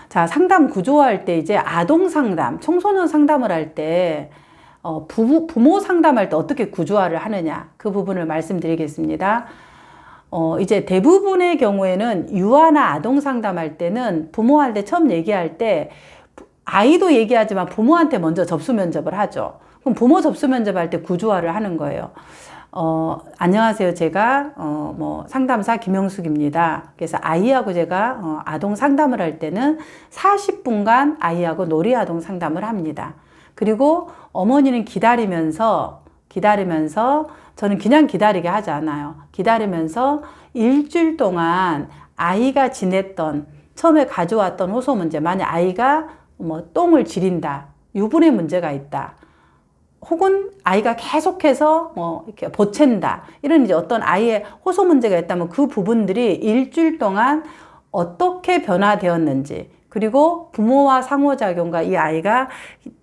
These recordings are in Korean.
자, 상담 구조할 때 이제 아동 상담, 청소년 상담을 할 때 부모 상담할 때 어떻게 구조화를 하느냐, 그 부분을 말씀드리겠습니다. 이제 대부분의 경우에는 유아나 아동 상담할 때는 부모한테 처음 얘기할 때 아이도 얘기하지만 부모한테 먼저 접수 면접을 하죠. 그럼 부모 접수 면접할 때 구조화를 하는 거예요. 안녕하세요. 제가 상담사 김영숙입니다. 그래서 아이하고 제가 아동 상담을 할 때는 40분간 아이하고 놀이 아동 상담을 합니다. 그리고 어머니는 기다리면서 저는 그냥 기다리게 하지 않아요. 기다리면서 일주일 동안 아이가 지냈던 처음에 가져왔던 호소 문제, 만약 아이가 똥을 지린다, 유분의 문제가 있다, 혹은 아이가 계속해서 이렇게 보챈다, 이런 이제 어떤 아이의 호소 문제가 있다면 그 부분들이 일주일 동안 어떻게 변화되었는지, 그리고 부모와 상호작용과 이 아이가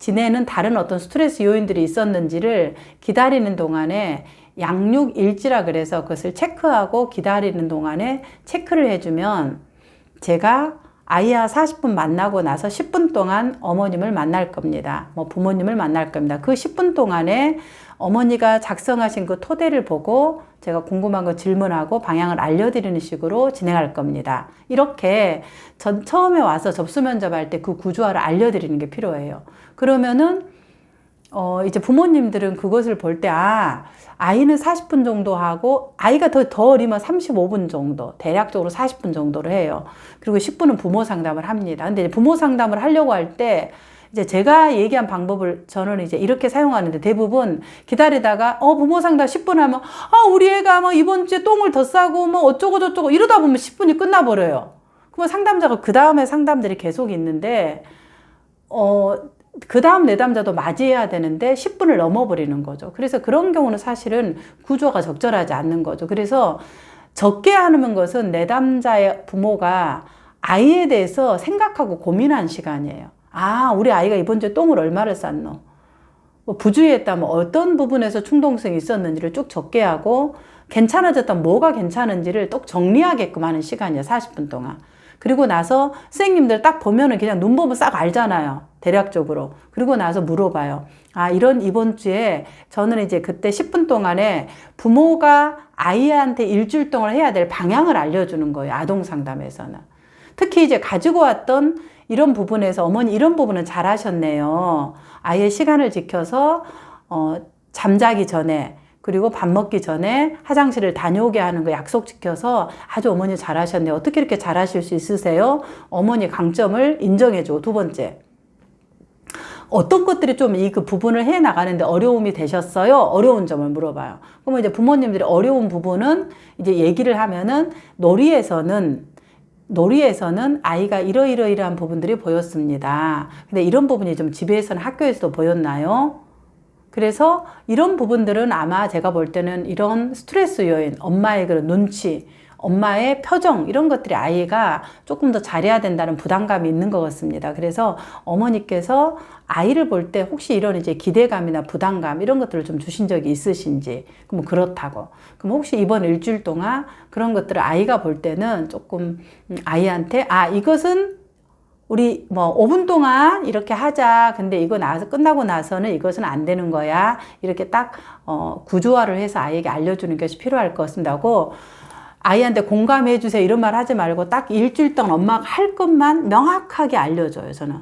지내는 다른 어떤 스트레스 요인들이 있었는지를 기다리는 동안에 양육일지라 그래서 그것을 체크하고 기다리는 동안에 체크를 해주면 제가 아이와 40분 만나고 나서 10분 동안 어머님을 만날 겁니다. 부모님을 만날 겁니다. 그 10분 동안에 어머니가 작성하신 그 토대를 보고 제가 궁금한 거 질문하고 방향을 알려드리는 식으로 진행할 겁니다. 이렇게 처음에 와서 접수 면접할 때 그 구조화를 알려드리는 게 필요해요. 그러면은 이제 부모님들은 그것을 볼 때 아이는 40분 정도 하고 아이가 더 어리면 35분 정도, 대략적으로 40분 정도로 해요. 그리고 10분은 부모 상담을 합니다. 근데 이제 부모 상담을 하려고 할 때 이제 제가 얘기한 방법을 저는 이제 이렇게 사용하는데, 대부분 기다리다가 부모 상담 10분 하면 우리 애가 이번 주에 똥을 더 싸고 어쩌고 저쩌고 이러다 보면 10분이 끝나버려요. 그러면 상담자가 그 다음에 상담들이 계속 있는데 그 다음 내담자도 맞이해야 되는데 10분을 넘어버리는 거죠. 그래서 그런 경우는 사실은 구조가 적절하지 않는 거죠. 그래서 적게 하는 것은 내담자의 부모가 아이에 대해서 생각하고 고민한 시간이에요. 우리 아이가 이번 주에 똥을 얼마를 쌌노? 부주의했다면 어떤 부분에서 충동성이 있었는지를 쭉 적게 하고, 괜찮아졌다면 뭐가 괜찮은지를 또 정리하게끔 하는 시간이에요. 40분 동안. 그리고 나서 선생님들 딱 보면은 그냥 눈 보면 싹 알잖아요. 대략적으로. 그리고 나서 물어봐요. 이번 주에 저는 이제 그때 10분 동안에 부모가 아이한테 일주일 동안 해야 될 방향을 알려주는 거예요. 아동 상담에서는. 특히 이제 가지고 왔던 이런 부분에서 어머니 이런 부분은 잘 하셨네요. 아이의 시간을 지켜서 잠자기 전에, 그리고 밥 먹기 전에 화장실을 다녀오게 하는 거 약속 지켜서 아주 어머니 잘하셨네요. 어떻게 이렇게 잘하실 수 있으세요? 어머니 강점을 인정해주고, 두 번째, 어떤 것들이 좀 그 부분을 해 나가는데 어려움이 되셨어요? 어려운 점을 물어봐요. 그러면 이제 부모님들이 어려운 부분은 이제 얘기를 하면은 놀이에서는 아이가 이러이러이러한 부분들이 보였습니다. 근데 이런 부분이 좀 집에서는 학교에서도 보였나요? 그래서 이런 부분들은 아마 제가 볼 때는 이런 스트레스 요인, 엄마의 그런 눈치, 엄마의 표정, 이런 것들이 아이가 조금 더 잘해야 된다는 부담감이 있는 것 같습니다. 그래서 어머니께서 아이를 볼 때 혹시 이런 이제 기대감이나 부담감 이런 것들을 좀 주신 적이 있으신지, 그럼 그렇다고. 그럼 혹시 이번 일주일 동안 그런 것들을 아이가 볼 때는 조금 아이한테 이것은 우리 5분 동안 이렇게 하자. 근데 이거 끝나고 나서는 이것은 안 되는 거야. 이렇게 딱 구조화를 해서 아이에게 알려주는 것이 필요할 것 같습니다. 하고 아이한테 공감해 주세요 이런 말 하지 말고 딱 일주일 동안 엄마가 할 것만 명확하게 알려줘요. 저는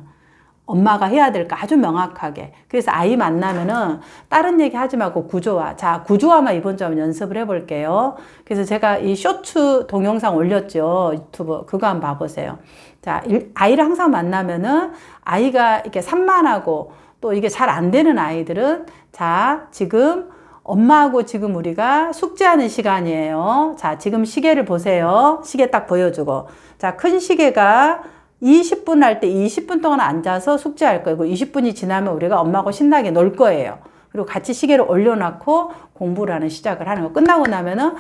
엄마가 해야 될 거 아주 명확하게. 그래서 아이 만나면은 다른 얘기 하지 말고 구조화. 자, 구조화만 이번 주에 연습을 해볼게요. 그래서 제가 이 쇼츠 동영상 올렸죠. 유튜브. 그거 한번 봐보세요. 자, 아이를 항상 만나면은 아이가 이렇게 산만하고 또 이게 잘 안 되는 아이들은, 자, 지금 엄마하고 지금 우리가 숙제하는 시간이에요. 자, 지금 시계를 보세요. 시계 딱 보여주고. 자, 큰 시계가 20분 할 때 20분 동안 앉아서 숙제할 거고, 20분이 지나면 우리가 엄마하고 신나게 놀 거예요. 그리고 같이 시계를 올려놓고 공부를 하는 시작을 하는 거. 끝나고 나면은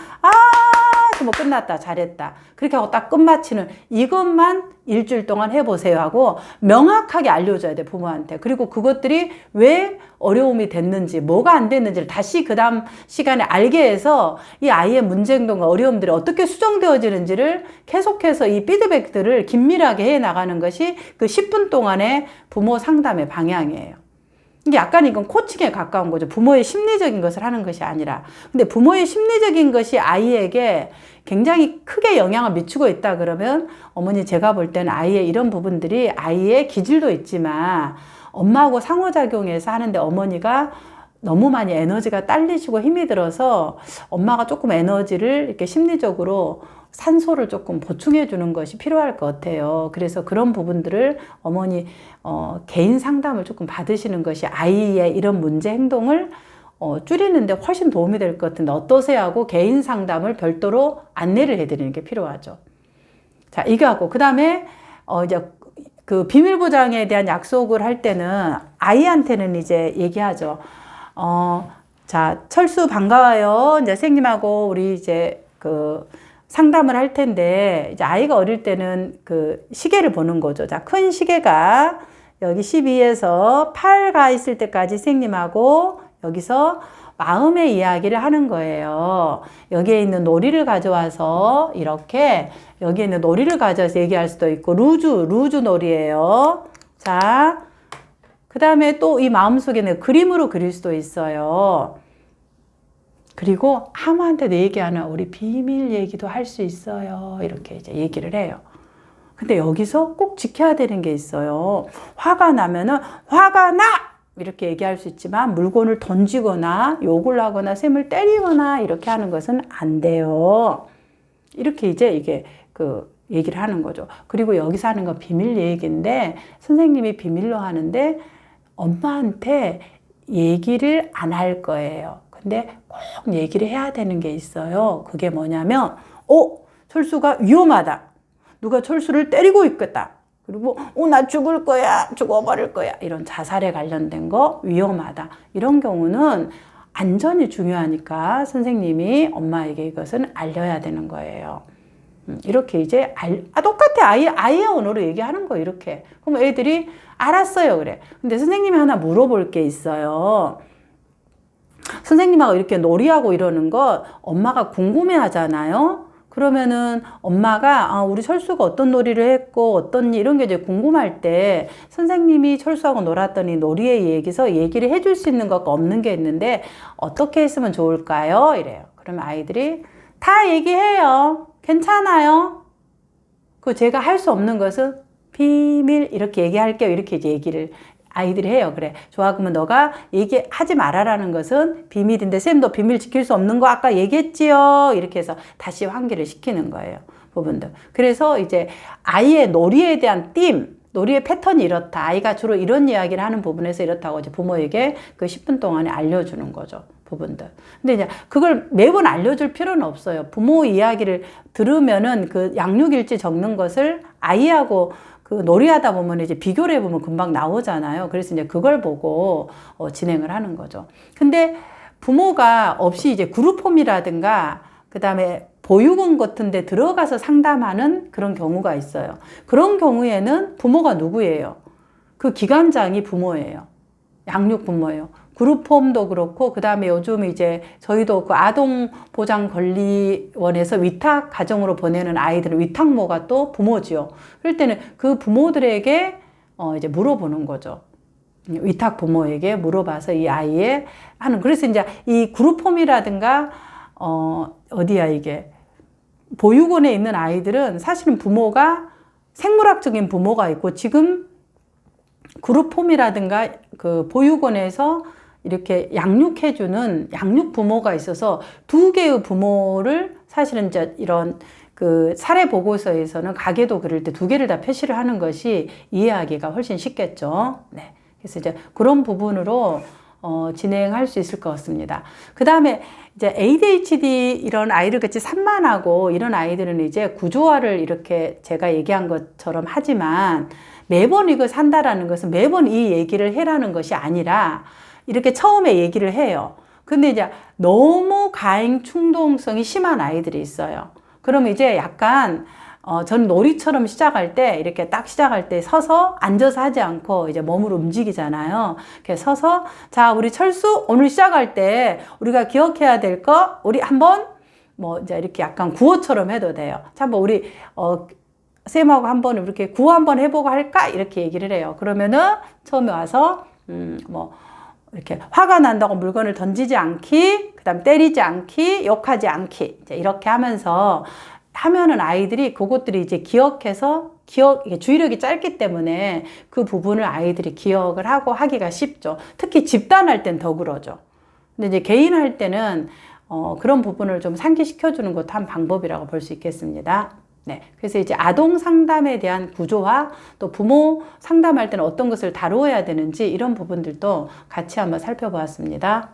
그러면 끝났다, 잘했다. 그렇게 하고 딱 끝마치는 이것만 일주일 동안 해보세요 하고 명확하게 알려줘야 돼, 부모한테. 그리고 그것들이 왜 어려움이 됐는지, 뭐가 안 됐는지를 다시 그 다음 시간에 알게 해서 이 아이의 문제 행동과 어려움들이 어떻게 수정되어지는지를 계속해서 이 피드백들을 긴밀하게 해 나가는 것이 그 10분 동안의 부모 상담의 방향이에요. 이게 약간 이건 코칭에 가까운 거죠. 부모의 심리적인 것을 하는 것이 아니라. 근데 부모의 심리적인 것이 아이에게 굉장히 크게 영향을 미치고 있다 그러면 어머니 제가 볼 때는 아이의 이런 부분들이 아이의 기질도 있지만 엄마하고 상호작용해서 하는데 어머니가 너무 많이 에너지가 딸리시고 힘이 들어서 엄마가 조금 에너지를 이렇게 심리적으로 산소를 조금 보충해 주는 것이 필요할 것 같아요. 그래서 그런 부분들을 어머니 개인 상담을 조금 받으시는 것이 아이의 이런 문제 행동을 줄이는데 훨씬 도움이 될 것 같은데 어떠세요 하고 개인 상담을 별도로 안내를 해드리는 게 필요하죠. 자, 이거 하고 그 다음에 이제 그 비밀 보장에 대한 약속을 할 때는 아이한테는 이제 얘기하죠. 자, 철수 반가워요. 이제 선생님하고 우리 이제 그 상담을 할 텐데, 이제 아이가 어릴 때는 그 시계를 보는 거죠. 자, 큰 시계가 여기 12에서 8가 있을 때까지 선생님하고 여기서 마음의 이야기를 하는 거예요. 여기에 있는 놀이를 가져와서 이렇게 여기에 있는 놀이를 가져와서 얘기할 수도 있고, 루즈 놀이예요. 자, 그 다음에 또 이 마음속에는 그림으로 그릴 수도 있어요. 그리고 아무한테도 얘기 안 하고 우리 비밀 얘기도 할 수 있어요. 이렇게 이제 얘기를 해요. 근데 여기서 꼭 지켜야 되는 게 있어요. 화가 나면은 화가 나! 이렇게 얘기할 수 있지만 물건을 던지거나 욕을 하거나 쌤을 때리거나 이렇게 하는 것은 안 돼요. 이렇게 이제 이게 그 얘기를 하는 거죠. 그리고 여기서 하는 건 비밀 얘기인데 선생님이 비밀로 하는데 엄마한테 얘기를 안 할 거예요. 근데 꼭 얘기를 해야 되는 게 있어요. 그게 뭐냐면, 철수가 위험하다. 누가 철수를 때리고 있겠다. 그리고, 나 죽을 거야. 죽어버릴 거야. 이런 자살에 관련된 거 위험하다. 이런 경우는 안전이 중요하니까 선생님이 엄마에게 이것은 알려야 되는 거예요. 이렇게 이제 똑같아. 아이의 언어로 얘기하는 거예요. 이렇게. 그럼 애들이 알았어요. 그래. 근데 선생님이 하나 물어볼 게 있어요. 선생님하고 이렇게 놀이하고 이러는 거 엄마가 궁금해 하잖아요. 그러면은 엄마가 우리 철수가 어떤 놀이를 했고 어떤 이런 게 이제 궁금할 때 선생님이 철수하고 놀았더니 놀이에 얘기해서 얘기를 해줄 수 있는 것과 없는 게 있는데 어떻게 했으면 좋을까요? 이래요. 그러면 아이들이 다 얘기해요. 괜찮아요. 그 제가 할 수 없는 것은 비밀 이렇게 얘기할게요. 이렇게 이제 얘기를 아이들이 해요. 그래. 좋아. 그러면 너가 얘기하지 말아라는 것은 비밀인데 쌤도 비밀 지킬 수 없는 거 아까 얘기했지요. 이렇게 해서 다시 환기를 시키는 거예요. 부분들. 그래서 이제 아이의 놀이에 대한 놀이의 패턴이 이렇다. 아이가 주로 이런 이야기를 하는 부분에서 이렇다고 이제 부모에게 그 10분 동안에 알려주는 거죠. 부분들. 근데 이제 그걸 매번 알려줄 필요는 없어요. 부모 이야기를 들으면은 그 양육일지 적는 것을 아이하고 그 놀이하다 보면 이제 비교를 해보면 금방 나오잖아요. 그래서 이제 그걸 보고 진행을 하는 거죠. 근데 부모가 없이 이제 그룹홈이라든가 그 다음에 보육원 같은 데 들어가서 상담하는 그런 경우가 있어요. 그런 경우에는 부모가 누구예요? 그 기관장이 부모예요. 양육 부모예요. 그룹홈도 그렇고 그 다음에 요즘 이제 저희도 그 아동보장권리원에서 위탁 가정으로 보내는 아이들은 위탁모가 또 부모지요. 그럴 때는 그 부모들에게 이제 물어보는 거죠. 위탁 부모에게 물어봐서 이 아이의 하는 그래서 이제 이 그룹홈이라든가 어디야 이게 보육원에 있는 아이들은 사실은 부모가 생물학적인 부모가 있고 지금 그룹홈이라든가 그 보육원에서 이렇게 양육해주는 양육 부모가 있어서 두 개의 부모를 사실은 이제 이런 그 사례 보고서에서는 가계도 그릴 때 두 개를 다 표시를 하는 것이 이해하기가 훨씬 쉽겠죠. 네. 그래서 이제 그런 부분으로 진행할 수 있을 것 같습니다. 그 다음에 이제 ADHD 이런 아이들 같이 산만하고 이런 아이들은 이제 구조화를 이렇게 제가 얘기한 것처럼 하지만 매번 이거 산다라는 것은 매번 이 얘기를 해라는 것이 아니라 이렇게 처음에 얘기를 해요. 근데 이제 너무 가행 충동성이 심한 아이들이 있어요. 그러면 이제 약간 전 놀이처럼 시작할 때 이렇게 딱 시작할 때 서서 앉아서 하지 않고 이제 몸을 움직이잖아요. 이렇게 서서 자, 우리 철수 오늘 시작할 때 우리가 기억해야 될 거 우리 한번 뭐 이제 이렇게 약간 구호처럼 해도 돼요. 자, 한번 우리 쌤하고 한번 이렇게 구호 한번 해보고 할까? 이렇게 얘기를 해요. 그러면은 처음에 와서 뭐 이렇게 화가 난다고 물건을 던지지 않기, 그다음 때리지 않기, 욕하지 않기 이제 이렇게 하면서 하면은 아이들이 그것들이 이제 기억해서 주의력이 짧기 때문에 그 부분을 아이들이 기억을 하고 하기가 쉽죠. 특히 집단할 땐 더 그러죠. 근데 이제 개인 할 때는 그런 부분을 좀 상기시켜 주는 것도 한 방법이라고 볼 수 있겠습니다. 네. 그래서 이제 아동 상담에 대한 구조와 또 부모 상담할 때는 어떤 것을 다루어야 되는지 이런 부분들도 같이 한번 살펴보았습니다.